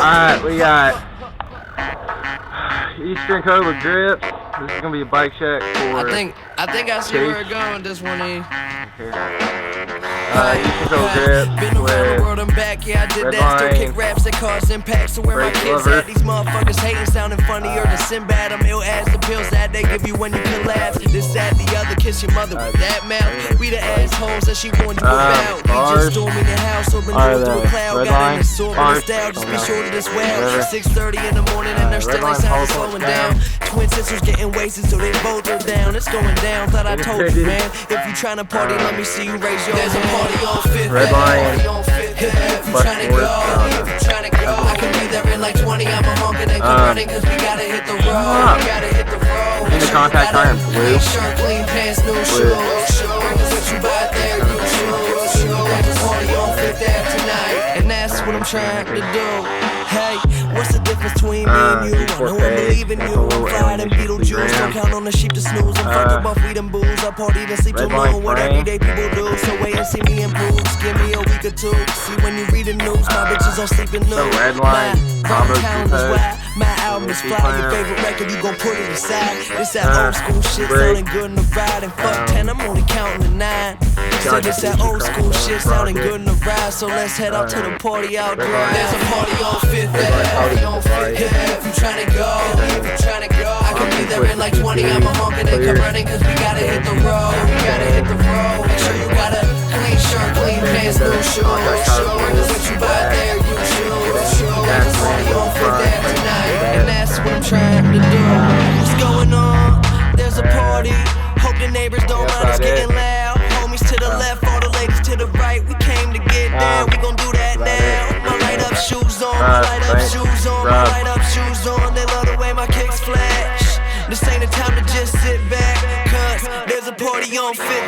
Alright, we got Eastern Cobra Grips. This is gonna be a bike shack for I think I see where it's going. This one is. Eastern Cobra Grips. Been around the world and back, yeah, I did that. Still kick raps and cars impact. So where my kids at, these motherfuckers hating, sounding funnier than Sinbad. I'm ill as the pills that they give you when you can laugh. This, that, the other, kiss your mother with that mouth. We the assholes that she warned you about. We just storming the house, open door through a cloud. Got in the sword with style, just be sure to this well. 6:30 in the morning and they're still ain't sound slowing down. Twin sisters getting wasted, so they both are down. It's going down, thought I told you, man. If you tryna party, let me see you raise your hand. There's a party on Fifth Ave. If you tryna go, if you tryna go, I can be there in like 20. I'm a honkin' and come running, cause we gotta hit the road. We gotta hit the road. In the contact iron blue. Clean shirt, clean pants, new shoes. What you buy there, you choose. There's a party on Fifth Ave tonight, and that's what I'm trying to do. Hey, what's the difference between me and you? I know I believe in you. I'm fried and Beetlejuice. Don't count on the sheep to snooze. I'm fucked up off weed and booze. I party and sleep till noon. What everyday people do. So wait and see me improve. Give me a week or two. See when you read the news, my bitches on sleeping news. My calendar is wide. My album is fly. Your favorite record, you gon' put it aside. This that old school shit sounding good in the ride. And fuck 10, I'm only counting to 9. So this that old school shit sounding good in the ride. So let's head out to the party out drive. There's a party on Fifth Ave. If you tryna go, if you tryna go, I can be there in like 20. I'm a honkin' and come running, cause we gotta hit the road. We gotta hit the road. Make sure you got a clean shirt, clean pants, new shoes. What you buy there, you choose. There's a party on Fifth Ave tonight, and that's what I'm trying to do. What's going on? There's a party. Hope the neighbors don't mind us getting loud. Homies to the left, all the ladies to the right. We came to get down, we gon' do that now. My light up shoes on, my light up shoes on, my light up shoes on. They love the way my kicks flash. This ain't the time to just sit back, cause there's a party on Fifth